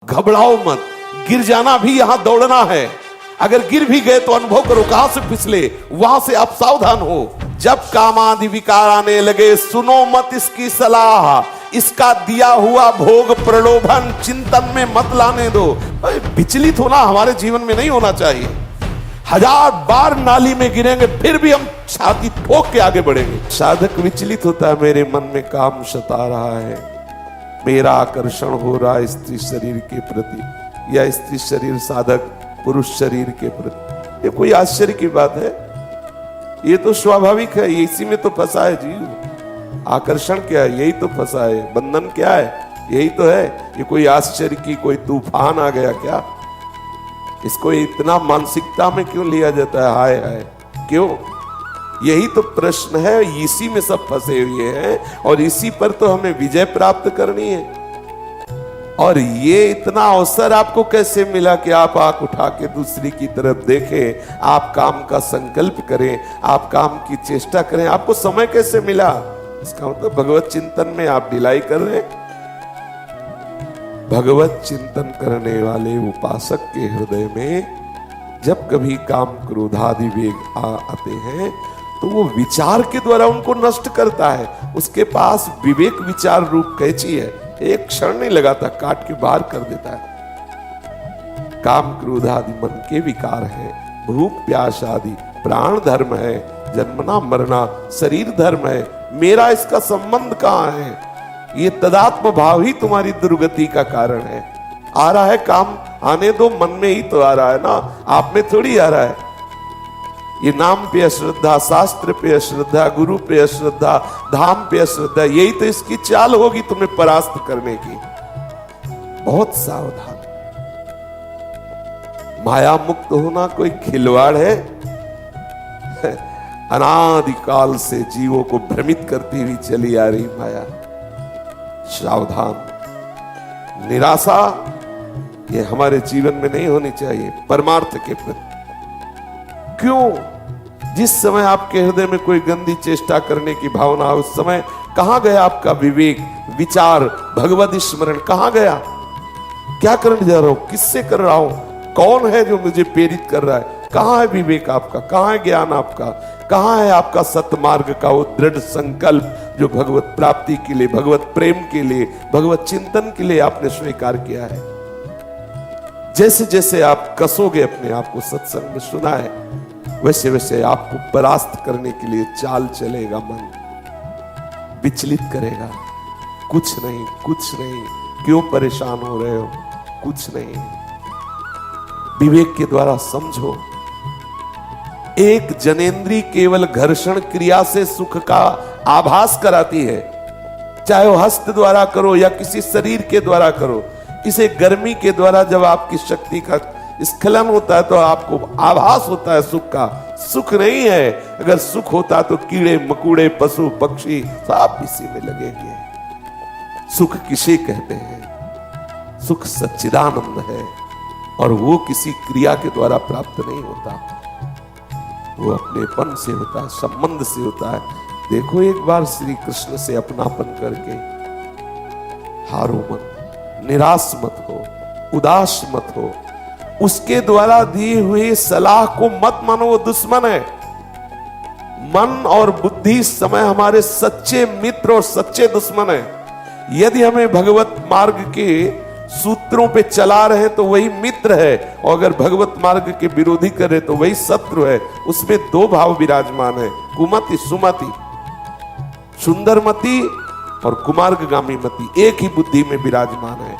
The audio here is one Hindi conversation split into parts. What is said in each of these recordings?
घबराओ मत, गिर जाना भी यहां दौड़ना है। अगर गिर भी गए तो अनुभव करो कहां से फिसले, वहां से आप सावधान हो। जब काम आदि विकार आने लगे सुनो मत इसकी सलाह, इसका दिया हुआ भोग प्रलोभन चिंतन में मत लाने दो। विचलित होना हमारे जीवन में नहीं होना चाहिए। 1000 बार नाली में गिरेंगे फिर भी हम छाती ठोक के आगे बढ़ेंगे। साधक विचलित होता है, मेरे मन में काम सता रहा है, मेरा आकर्षण हो रहा है स्त्री शरीर के प्रति, या स्त्री शरीर साधक पुरुष शरीर के प्रति। ये कोई आश्चर्य की बात है? ये तो स्वाभाविक है, इसी में तो फंसा है जीव। आकर्षण क्या है? यही तो फंसा है। बंधन क्या है? यही तो है। ये कोई आश्चर्य की कोई तूफान आ गया क्या? इसको इतना मानसिकता में क्यों लिया जाता है? हाय हाय क्यों? यही तो प्रश्न है। इसी में सब फंसे हुए हैं और इसी पर तो हमें विजय प्राप्त करनी है। और ये इतना अवसर आपको कैसे मिला कि आप आंख उठा के दूसरी की तरफ देखें, आप काम का संकल्प करें, आप काम की चेष्टा करें? आपको समय कैसे मिला? इसका मतलब भगवत चिंतन में आप ढिलाई कर रहे हैं। भगवत चिंतन करने वाले उपासक के हृदय में जब कभी काम क्रोधादि वेग आते हैं तो वो विचार के द्वारा उनको नष्ट करता है। उसके पास विवेक विचार रूप कैची है, एक क्षण नहीं लगाता, काट के बाहर कर देता है। काम क्रोध आदि मन के विकार है, भूख प्यास आदि प्राण धर्म है, जन्मना मरना शरीर धर्म है। मेरा इसका संबंध कहां है? ये तदात्म भाव ही तुम्हारी दुर्गति का कारण है। आ रहा है काम, आने दो, मन में ही तो आ रहा है ना, आप में थोड़ी आ रहा है। ये नाम पे अश्रद्धा, शास्त्र पे अश्रद्धा, गुरु पे अश्रद्धा, धाम पे अश्रद्धा, यही तो इसकी चाल होगी तुम्हें परास्त करने की। बहुत सावधान। माया मुक्त होना कोई खिलवाड़ है? अनादिकाल से जीवों को भ्रमित करती हुई चली आ रही माया। सावधान। निराशा ये हमारे जीवन में नहीं होनी चाहिए परमार्थ के प्रति। क्यों? जिस समय आपके हृदय में कोई गंदी चेष्टा करने की भावना हो, उस समय कहां गया आपका विवेक विचार, भगवत स्मरण कहां गया? क्या करने जा रहा हूं? किससे कर रहा हूं? कौन है जो मुझे प्रेरित कर रहा है? कहां है विवेक आपका? कहां है ज्ञान आपका? कहां है आपका सतमार्ग का वो दृढ़ संकल्प जो भगवत प्राप्ति के लिए, भगवत प्रेम के लिए, भगवत चिंतन के लिए आपने स्वीकार किया है? जैसे जैसे आप कसोगे अपने आप को, सत्संग में सुना है, वैसे वैसे आपको परास्त करने के लिए चाल चलेगा। मन विचलित करेगा। कुछ नहीं, कुछ नहीं, क्यों परेशान हो रहे हो? कुछ नहीं। विवेक के द्वारा समझो। एक जनेंद्री केवल घर्षण क्रिया से सुख का आभास कराती है, चाहे वो हस्त द्वारा करो या किसी शरीर के द्वारा करो। इसे गर्मी के द्वारा जब आपकी शक्ति का स्खलन होता है तो आपको आभास होता है सुख का। सुख नहीं है। अगर सुख होता तो कीड़े मकोड़े पशु पक्षी सब इसी में लगेंगे। सुख किसे कहते हैं? सुख सच्चिदानंद है और वो किसी क्रिया के द्वारा प्राप्त नहीं होता, वो अपनेपन से होता है, संबंध से होता है। देखो एक बार श्री कृष्ण से अपनापन करके हारो मत, निराश मत हो, उदास मत हो। उसके द्वारा दी हुई सलाह को मत मानो, वो दुश्मन है। मन और बुद्धि इस समय हमारे सच्चे मित्र और सच्चे दुश्मन है। यदि हमें भगवत मार्ग के सूत्रों पे चला रहे तो वही मित्र है, और अगर भगवत मार्ग के विरोधी करे तो वही शत्रु है। उसमें दो भाव विराजमान है, कुमति सुमति, सुंदरमति और कुमार्गगामी मति एक ही बुद्धि में विराजमान है।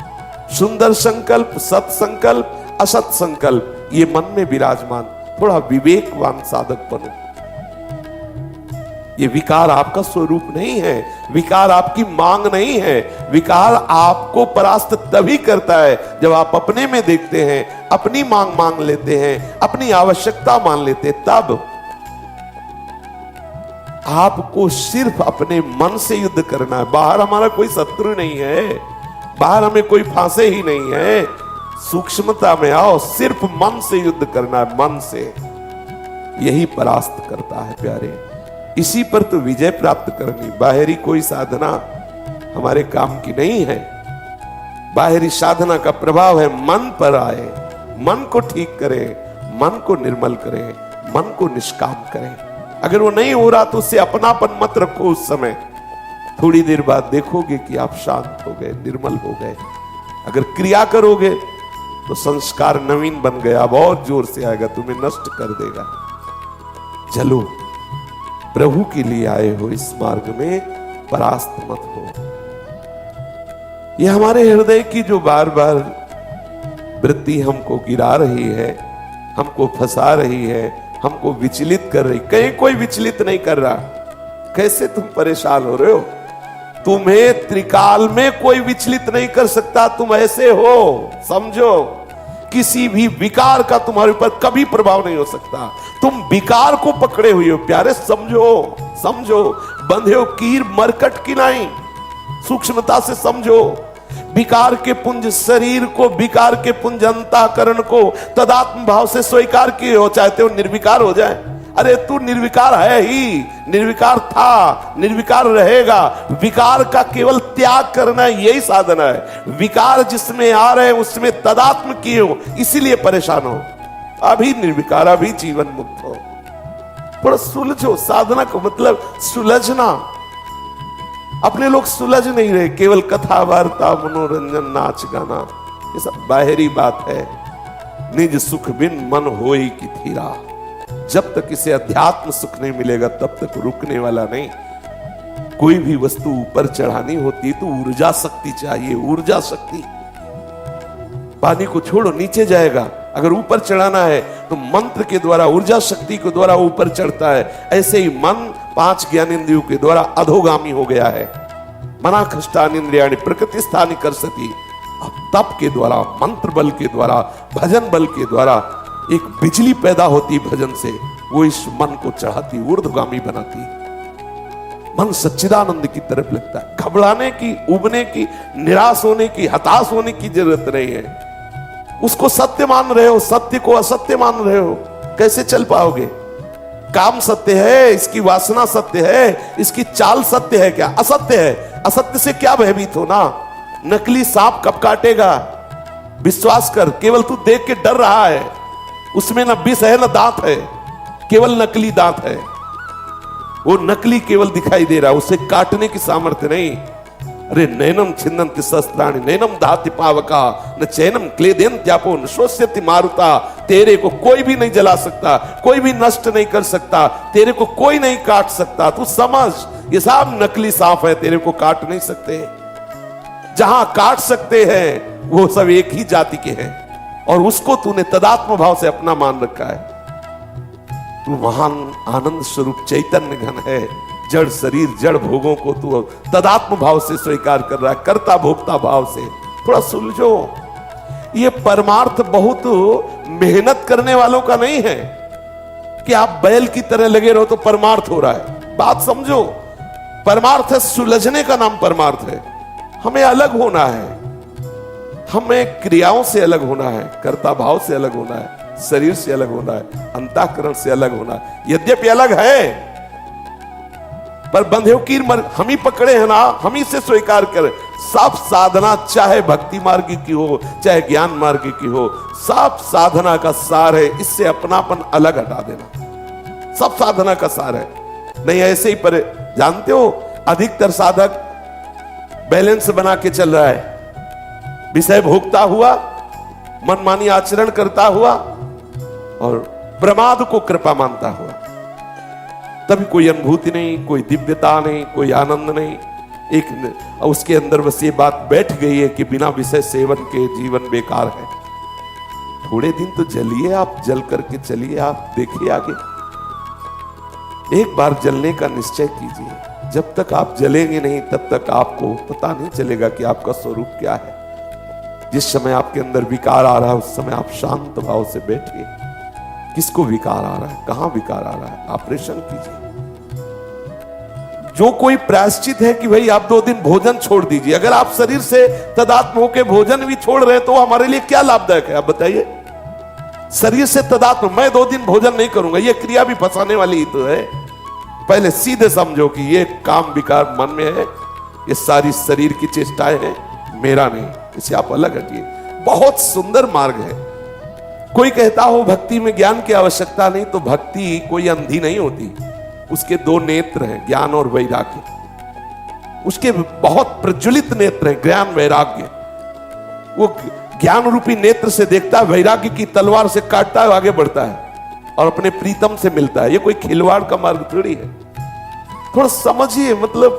सुंदर संकल्प, सत संकल्प, असत संकल्प ये मन में विराजमान। थोड़ा विवेकवान साधक बनो। ये विकार आपका स्वरूप नहीं है, विकार आपकी मांग नहीं है। विकार आपको परास्त तभी करता है जब आप अपने में देखते हैं, अपनी मांग मांग लेते हैं, अपनी आवश्यकता मान लेते हैं। तब आपको सिर्फ अपने मन से युद्ध करना है। बाहर हमारा कोई शत्रु नहीं है, बाहर हमें कोई फांसे ही नहीं है। सूक्ष्मता में आओ, सिर्फ मन से युद्ध करना है, मन से। यही परास्त करता है प्यारे। इसी पर तो विजय प्राप्त करनी। बाहरी कोई साधना हमारे काम की नहीं है। बाहरी साधना का प्रभाव है मन पर आए, मन को ठीक करें, मन को निर्मल करें, मन को निष्काम करें। अगर वो नहीं हो रहा तो उससे अपनापन मत रखो। उस समय थोड़ी देर बाद देखोगे कि आप शांत हो गए, निर्मल हो गए। अगर क्रिया करोगे तो संस्कार नवीन बन गया, अब और जोर से आएगा, तुम्हें नष्ट कर देगा। चलो, प्रभु के लिए आए हो, इस मार्ग में परास्त मत हो। यह हमारे हृदय की जो बार बार वृत्ति हमको गिरा रही है, हमको फंसा रही है, हमको विचलित कर रही, कहीं कोई विचलित नहीं कर रहा। कैसे तुम परेशान हो रहे हो? तुम्हें त्रिकाल में कोई विचलित नहीं कर सकता। तुम ऐसे हो, समझो। किसी भी विकार का तुम्हारे ऊपर कभी प्रभाव नहीं हो सकता। तुम विकार को पकड़े हुए हो प्यारे, समझो समझो। बंधे हो कीर मरकट की नहीं, सूक्ष्मता से समझो। विकार के पुंज शरीर को, विकार के पुंज अंतःकरण को तदात्म भाव से स्वीकार किए हो, चाहते हो निर्विकार हो जाए। अरे तू निर्विकार है ही, निर्विकार था, निर्विकार रहेगा। विकार का केवल त्याग करना यही साधना है। विकार जिसमें आ रहे उसमें तदात्म किए हो, इसीलिए परेशान हो। अभी निर्विकार, अभी जीवन मुक्त हो। थोड़ा सुलझो। साधना को मतलब सुलझना। अपने लोग सुलझ नहीं रहे, केवल कथा वार्ता, मनोरंजन, नाच गाना, ये सब बाहरी बात है। निज सुख बिन मन होई की थीरा। जब तक इसे अध्यात्म सुख नहीं मिलेगा तब तक रुकने वाला नहीं। कोई भी वस्तु ऊपर चढ़ानी होती तो ऊर्जा शक्ति चाहिए, ऊर्जा शक्ति। पानी को छोड़ो, नीचे जाएगा। अगर ऊपर चढ़ाना है तो मंत्र के द्वारा, ऊर्जा शक्ति के द्वारा ऊपर चढ़ता है। ऐसे ही मन 5 ज्ञानेंद्रियों के द्वारा अधोगामी हो गया है। मना खष्टानिंद्रियाणि प्रकृति स्थानी कर सती। अब तप के द्वारा, मंत्र बल के द्वारा, भजन बल के द्वारा एक बिजली पैदा होती भजन से, वो इस मन को चढ़ाती, ऊर्ध्वगामी बनाती। मन सच्चिदानंद की तरफ लगता है। घबराने की, उबने की, निराश होने की, हताश होने की जरूरत नहीं है। उसको सत्य मान रहे हो, सत्य को असत्य मान रहे हो, कैसे चल पाओगे? काम सत्य है, इसकी वासना सत्य है, इसकी चाल सत्य है क्या? असत्य है। असत्य से क्या भयभीत हो ना। नकली सांप कब काटेगा? विश्वास कर, केवल तू देख के डर रहा है। उसमें ना विष है ना दांत है, केवल नकली दांत है। वो नकली केवल दिखाई दे रहा है, उसे काटने की सामर्थ्य नहीं। अरे नैनम छिन्नन्ति शस्त्राणि नैनम दाति पावका न चैनम क्लेदेन्त्यापो न शोष्यति मारुता। तेरे को कोई भी नहीं जला सकता, कोई भी नष्ट नहीं कर सकता, तेरे को कोई नहीं काट सकता। तू समझ, ये सब नकली सांप है, तेरे को काट नहीं सकते। जहां काट सकते हैं वो सब एक ही जाति के हैं, और उसको तूने तदात्म भाव से अपना मान रखा है। तू महान आनंद स्वरूप चैतन्य घन है। जड़ शरीर, जड़ भोगों को तू तदात्म भाव से स्वीकार कर रहा है, कर्ता भोक्ता भाव से। थोड़ा सुलझो। ये परमार्थ बहुत मेहनत करने वालों का नहीं है कि आप बैल की तरह लगे रहो तो परमार्थ हो रहा है। बात समझो। परमार्थ है, सुलझने का नाम परमार्थ है। हमें अलग होना है, हमें क्रियाओं से अलग होना है, कर्ता भाव से अलग होना है, शरीर से अलग होना है, अंतःकरण से अलग होना है। यद्यपि अलग है पर बंधे कीर मर हम ही पकड़े हैं ना, हम ही से स्वीकार करें। सब साधना, चाहे भक्ति मार्ग की हो चाहे ज्ञान मार्ग की हो, सब साधना का सार है इससे अपनापन अलग हटा देना। सब साधना का सार है। नहीं ऐसे ही पर जानते हो, अधिकतर साधक बैलेंस बना के चल रहा है। विषय भोगता हुआ, मनमानी आचरण करता हुआ और प्रमाद को कृपा मानता हुआ। तभी कोई अनुभूति नहीं, कोई दिव्यता नहीं, कोई आनंद नहीं। एक उसके अंदर बस ये बात बैठ गई है कि बिना विषय सेवन के जीवन बेकार है। थोड़े दिन तो जलिए आप, जल करके चलिए आप, देखिए आगे। एक बार जलने का निश्चय कीजिए। जब तक आप जलेंगे नहीं तब तक आपको पता नहीं चलेगा कि आपका स्वरूप क्या है। जिस समय आपके अंदर विकार आ रहा है उस समय आप शांत भाव से बैठिए। किसको विकार आ रहा है, कहां विकार आ रहा है, ऑपरेशन कीजिए। जो कोई प्रायश्चित है कि भाई आप 2 दिन भोजन छोड़ दीजिए, अगर आप शरीर से तदात्म होकर भोजन भी छोड़ रहे हैं तो हमारे लिए क्या लाभदायक है आप बताइए। शरीर से तदात्म, मैं 2 दिन भोजन नहीं करूंगा, यह क्रिया भी फंसाने वाली ही तो है। पहले सीधे समझो कि यह काम विकार मन में है, ये सारी शरीर की चेष्टाएं हैं, मेरा नहीं। इससे आप अलग हटिए। बहुत सुंदर मार्ग है। कोई कहता हो भक्ति में ज्ञान की आवश्यकता नहीं, तो भक्ति कोई अंधी नहीं होती। उसके दो नेत्र हैं, ज्ञान और वैराग्य। उसके बहुत प्रज्वलित नेत्र हैं, ज्ञान वैराग्य। वो ज्ञान रूपी नेत्र से देखता है, वैराग्य की तलवार से काटता है, आगे बढ़ता है और अपने प्रीतम से मिलता है। ये कोई खिलवाड़ का मार्ग थोड़ी है। थोड़ा समझिए, मतलब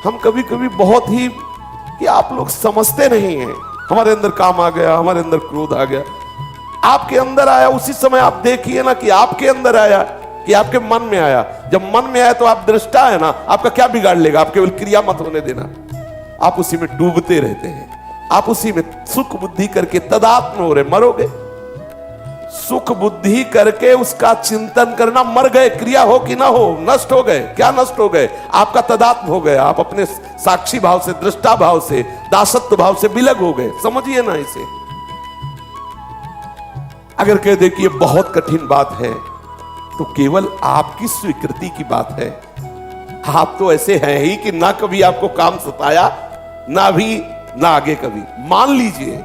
हम कभी कभी बहुत ही कि आप लोग समझते नहीं हैं। हमारे अंदर काम आ गया, हमारे अंदर क्रोध आ गया, आपके अंदर आया, उसी समय आप देखिए ना कि आपके अंदर आया कि आपके मन में आया। जब मन में आया तो आप दृष्टा है ना, आपका क्या बिगाड़ लेगा? आप केवल क्रिया मत होने देना, आप उसी में डूबते रहते हैं। आप उसी में सुख बुद्धि करके तदात्म हो रहे, मरोगे। सुख बुद्धि करके उसका चिंतन करना, मर गए। क्रिया हो कि ना हो, नष्ट हो गए। क्या नष्ट हो गए? आपका तदात्म हो गया। आप अपने साक्षी भाव से, दृष्टा भाव से, दासत्व भाव से विलग हो गए। समझिए ना इसे। अगर कह दे कि ये बहुत कठिन बात है, तो केवल आपकी स्वीकृति की बात है। आप तो ऐसे हैं ही कि ना कभी आपको काम सताया, ना भी ना आगे कभी। मान लीजिए,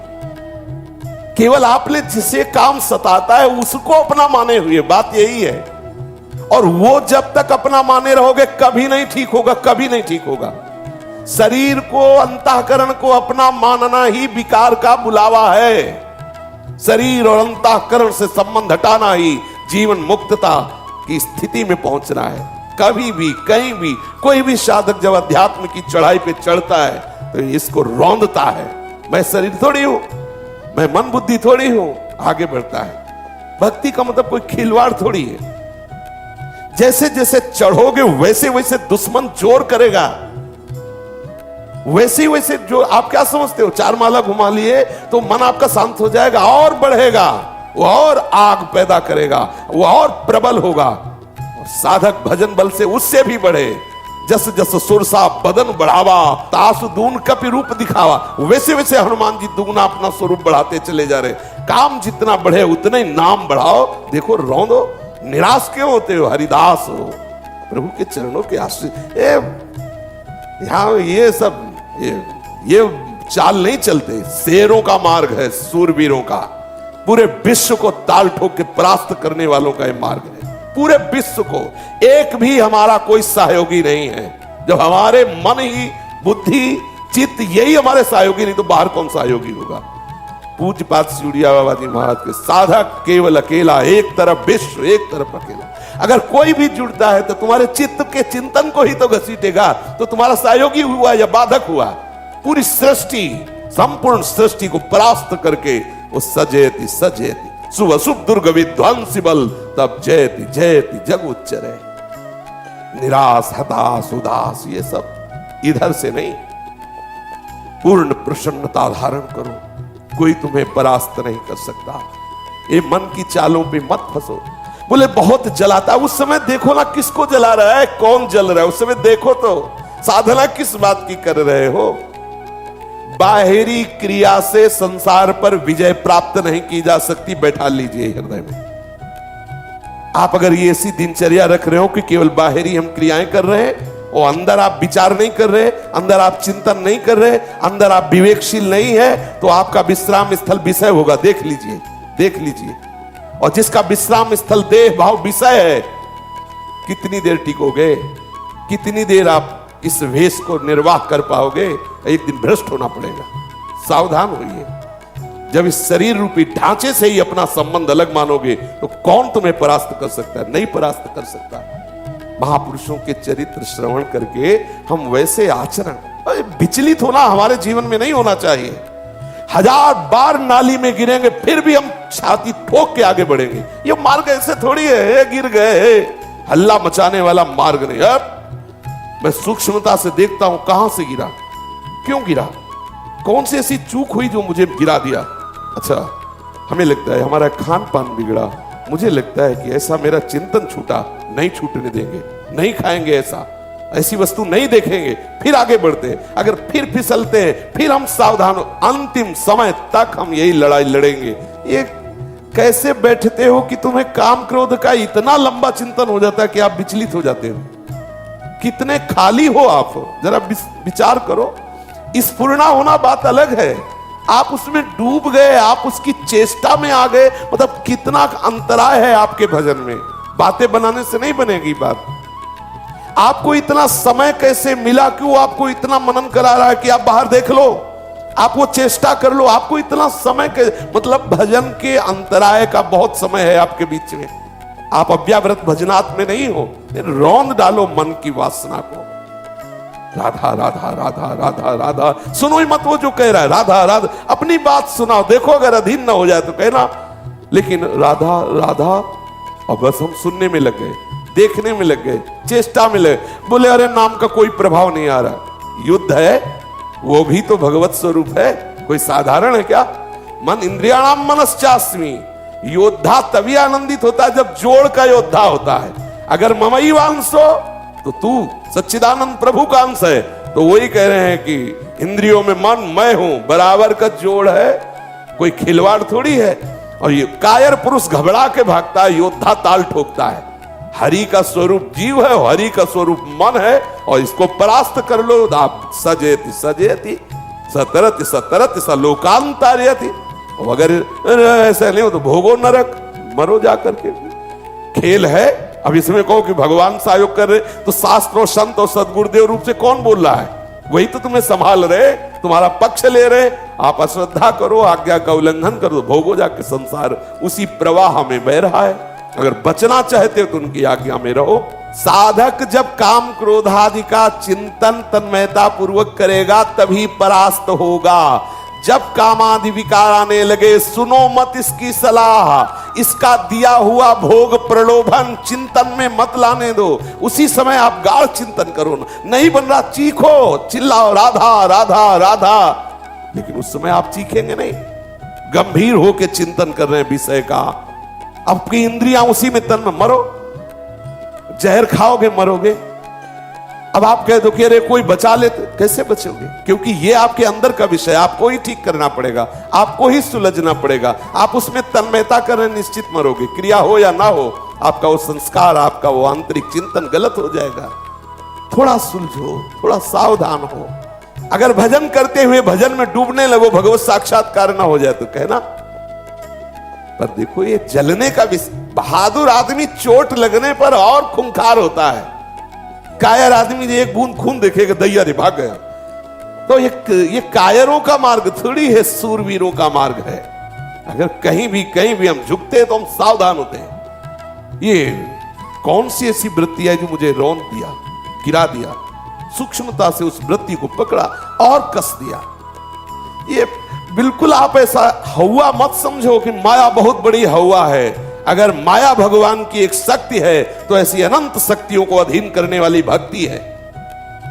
केवल आपने जिसे काम सताता है उसको अपना माने हुए, बात यही है। और वो जब तक अपना माने रहोगे कभी नहीं ठीक होगा, कभी नहीं ठीक होगा। शरीर को, अंतःकरण को अपना मानना ही विकार का बुलावा है। शरीर और अंतःकरण से संबंध हटाना ही जीवन मुक्तता की स्थिति में पहुंचना है। कभी भी, कहीं भी, कोई भी साधक जब अध्यात्म की चढ़ाई पे चढ़ता है तो इसको रौंदता है। मैं शरीर थोड़ी हूं, मैं मन बुद्धि थोड़ी हूं, आगे बढ़ता है। भक्ति का मतलब कोई खिलवाड़ थोड़ी है। जैसे जैसे चढ़ोगे वैसे वैसे दुश्मन जोर करेगा, वैसे वैसे जो आप क्या समझते हो, चार माला घुमा लिए तो मन आपका शांत हो जाएगा, और बढ़ेगा, वो और आग पैदा करेगा, वो और प्रबल होगा। और साधक भजन बल से उससे भी बढ़े। जस जस सुरसा बदन बढ़ावा, तासु दून कपि रूप दिखावा। वैसे वैसे हनुमान जी दुगना अपना स्वरूप बढ़ाते चले जा रहे। काम जितना बढ़े उतना ही नाम बढ़ाओ। देखो, रौंदो, निराश क्यों होते हो? हरिदास हो, प्रभु के चरणों के आश्रित। यहां ये सब ये चाल नहीं चलते। शेरों का मार्ग है, सूरवीरों का। पूरे विश्व को ताल ठोक के परास्त करने वालों का यह मार्ग है। पूरे विश्व को, एक भी हमारा कोई सहयोगी नहीं है। जब हमारे मन ही, बुद्धि, चित्त यही हमारे सहयोगी, नहीं तो बाहर कौन सहयोगी होगा? पूज्यपाद सिउड़िया बाबा जी महाराज के साधक केवल अकेला, एक तरफ विश्व, एक तरफ अकेला। अगर कोई भी जुड़ता है तो तुम्हारे चित्त के चिंतन को ही तो घसीटेगा, तो तुम्हारा सहयोगी हुआ या बाधक हुआ? पूरी सृष्टि, संपूर्ण सृष्टि को परास्त करके वो सजेति सजेति शुभ शुभ दुर्ग विध्वंसी बल, तब जयति जयति जग उच्चरे। निराश, हताश, उदास, ये सब इधर से नहीं। पूर्ण प्रसन्नता धारण करो, कोई तुम्हें परास्त नहीं कर सकता। ये मन की चालों पे मत फंसो। बोले बहुत जलाता, उस समय देखो ना किसको जला रहा है, कौन जल रहा है, उस समय देखो तो। साधना किस बात की कर रहे हो? बाहरी क्रिया से संसार पर विजय प्राप्त नहीं की जा सकती। बैठा लीजिए हृदय में। आप अगर ये ऐसी दिनचर्या रख रहे हो कि केवल बाहरी हम क्रियाएं कर रहे हैं और अंदर आप विचार नहीं कर रहे, अंदर आप चिंतन नहीं कर रहे, अंदर आप विवेकशील नहीं है, तो आपका विश्राम स्थल विषय होगा। देख लीजिए, देख लीजिए। और जिसका विश्राम स्थल देह भाव विषय है, कितनी देर टिकोगे? कितनी देर आप इस वेश को निर्वाह कर पाओगे? एक दिन भ्रष्ट होना पड़ेगा। सावधान होइए। जब इस शरीर रूपी ढांचे से ही अपना संबंध अलग मानोगे तो कौन तुम्हें परास्त कर सकता है? नहीं परास्त कर सकता। महापुरुषों के चरित्र श्रवण करके हम वैसे आचरण, विचलित होना हमारे जीवन में नहीं होना चाहिए। 1000 बार नाली में गिरेंगे फिर भी हम छाती ठोक के आगे बढ़ेंगे। ये मार्ग ऐसे थोड़ी है, गिर गए, हल्ला मचाने वाला मार्ग नहीं। अब मैं सूक्ष्मता से देखता हूं कहां से गिरा, क्यों गिरा, कौन सी ऐसी चूक हुई जो मुझे गिरा दिया। अच्छा, हमें लगता है हमारा खान पान बिगड़ा, मुझे लगता है कि ऐसा मेरा चिंतन छूटा, नहीं छूटने देंगे, नहीं खाएंगे ऐसा, ऐसी वस्तु नहीं देखेंगे, फिर आगे बढ़ते हैं। अगर फिर फिसलते हैं, फिर हम सावधान, अंतिम समय तक हम यही लड़ाई लड़ेंगे। ये कैसे बैठते हो कि तुम्हें काम क्रोध का इतना लंबा चिंतन हो जाता है कि आप विचलित हो जाते हो? कितने खाली हो आप, जरा विचार करो। स्फुरणा होना बात अलग है, आप उसमें डूब गए, आप उसकी चेष्टा में आ गए। मतलब कितना अंतराय है आपके भजन में। बातें बनाने से नहीं बनेगी बात। आपको इतना समय कैसे मिला? क्यों आपको इतना मनन करा रहा है कि आप बाहर देख लो, आप वो चेष्टा कर लो। आपको इतना समय के मतलब भजन के अंतराय का बहुत समय है आपके बीच में। आप अव्याव्रत भजनात् में नहीं हो। रौंद डालो मन की वासना को। राधा राधा राधा राधा राधा सुनो ही मत वो जो कह रहा है। राधा राधा अपनी बात सुनाओ। देखो अगर अधीन ना हो जाए तो कहना, लेकिन राधा राधा। और बस हम सुनने में लग गए, देखने में लग गए, चेष्टा में लगे। बोले अरे नाम का कोई प्रभाव नहीं आ रहा। युद्ध है, वो भी तो भगवत स्वरूप है, कोई साधारण है क्या? मन इंद्रियाणाम मनश्चास्मि। योद्धा तभी आनंदित होता है जब जोड़ का योद्धा होता है। अगर ममई वांसो तो तू सच्चिदानंद प्रभु का अंश है। तो वही कह रहे हैं कि इंद्रियों में मन मैं हूं, बराबर का जोड़ है, कोई खिलवाड़ थोड़ी है। और ये कायर पुरुष घबरा के भागता है, योद्धा ताल ठोकता है। हरि का स्वरूप जीव है, हरि का स्वरूप मन है, और इसको परास्त कर लो। आप सजेति सजेति सतरति सतरति स लोकांतार्यति। अगर ऐसा नहीं हो तो भोगो नरक, मरो जाकर के। खेल है। अब इसमें कहो कि भगवान सहयोग कर रहे, तो शास्त्र और संत और सदगुरुदेव रूप से कौन बोल रहा है? वही तो तुम्हें संभाल रहे, तुम्हारा पक्ष ले रहे। आप अश्रद्धा करो, आज्ञा का उल्लंघन करो, भोगो जाके संसार उसी प्रवाह में बह रहा है। अगर बचना चाहते हो तो उनकी आज्ञा में रहो। साधक जब काम क्रोधादि का चिंतन तन्मयता पूर्वक करेगा तभी परास्त होगा। जब कामादि विकार आने लगे, सुनो मत इसकी सलाह। इसका दिया हुआ भोग प्रलोभन चिंतन में मत लाने दो। उसी समय आप गाढ़ चिंतन करो। नहीं बन रहा, चीखो, चिल्लाओ राधा राधा राधा। लेकिन उस समय आप चीखेंगे नहीं, गंभीर होकर चिंतन कर रहे हैं विषय का। आपकी इंद्रियां उसी में तन में। मरो, जहर खाओगे मरोगे। अब आप कह दो कि अरे कोई बचा ले, तो कैसे बचोगे? क्योंकि ये आपके अंदर का विषय, आपको ही ठीक करना पड़ेगा, आपको ही सुलझना पड़ेगा। आप उसमें तन्मयता करें, निश्चित मरोगे। क्रिया हो या ना हो, आपका वो संस्कार, आपका वो आंतरिक चिंतन गलत हो जाएगा। थोड़ा सुलझो, थोड़ा सावधान हो। अगर भजन करते हुए भजन में डूबने लगो, भगवत साक्षात्कार ना हो जाए तो कहना। पर देखो ये जलने का विषय। बहादुर आदमी चोट लगने पर और खूंखार होता है। कायर आदमी एक बूंद खून देखेगा, दैया रे भाग गया। तो ये कायरों का मार्ग थोड़ी है, सूरवीरों का मार्ग है। अगर कहीं भी हम झुकते हैं तो हम सावधान होते हैं। ये कौन सी ऐसी वृत्ति है जो मुझे रौंद दिया, गिरा दिया? सूक्ष्मता से उस वृत्ति को पकड़ा और कस दिया। ये बिल्कुल आप ऐसा हवा मत समझो कि माया बहुत बड़ी हवा है। अगर माया भगवान की एक शक्ति है तो ऐसी अनंत शक्तियों को अधीन करने वाली भक्ति है।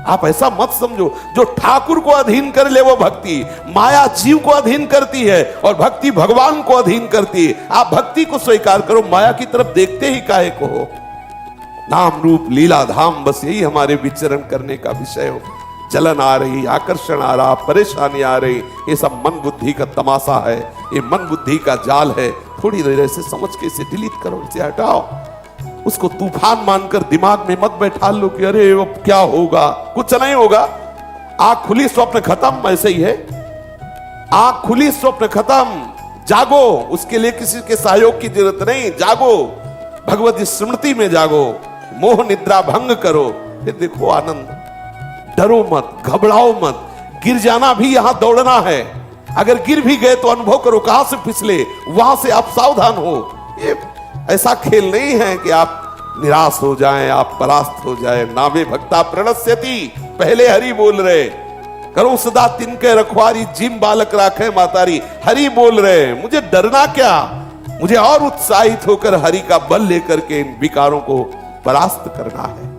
आप ऐसा मत समझो जो ठाकुर को अधीन कर ले वो भक्ति। माया जीव को अधीन करती है और भक्ति भगवान को अधीन करती है। आप भक्ति को स्वीकार करो, माया की तरफ देखते ही काहे को हो। नाम रूप लीला धाम, बस यही हमारे विचरण करने का विषय हो। जलन आ रही, आकर्षण आ रहा, परेशानी आ रही, ये सब मन बुद्धि का तमाशा है, ये मन बुद्धि का जाल है। थोड़ी देर ऐसे समझ के इसे डिलीट करो, इसे हटाओ। उसको तूफान मानकर दिमाग में मत बैठा लो कि अरे अब क्या होगा। कुछ नहीं होगा। आंख खुली स्वप्न खत्म, ऐसे ही है। आंख खुली स्वप्न खत्म। जागो, उसके लिए किसी के सहयोग की जरूरत नहीं। जागो, भगवत स्मृति में जागो, मोह निद्रा भंग करो, फिर देखो आनंद। डरो मत, घबराओ मत। गिर जाना भी यहां दौड़ना है। अगर गिर भी गए तो अनुभव करो कहां से फिसले, वहां से आप सावधान हो। ये ऐसा खेल नहीं है कि आप निराश हो जाएं, आप परास्त हो जाएं। नामे भक्ता प्रणश्यति, पहले हरि बोल रहे। करो सदा तिनके रखवारी, जिम बालक राखे मातारी। हरि बोल रहे, मुझे डरना क्या? मुझे और उत्साहित होकर हरि का बल लेकर के इन विकारों को परास्त करना है।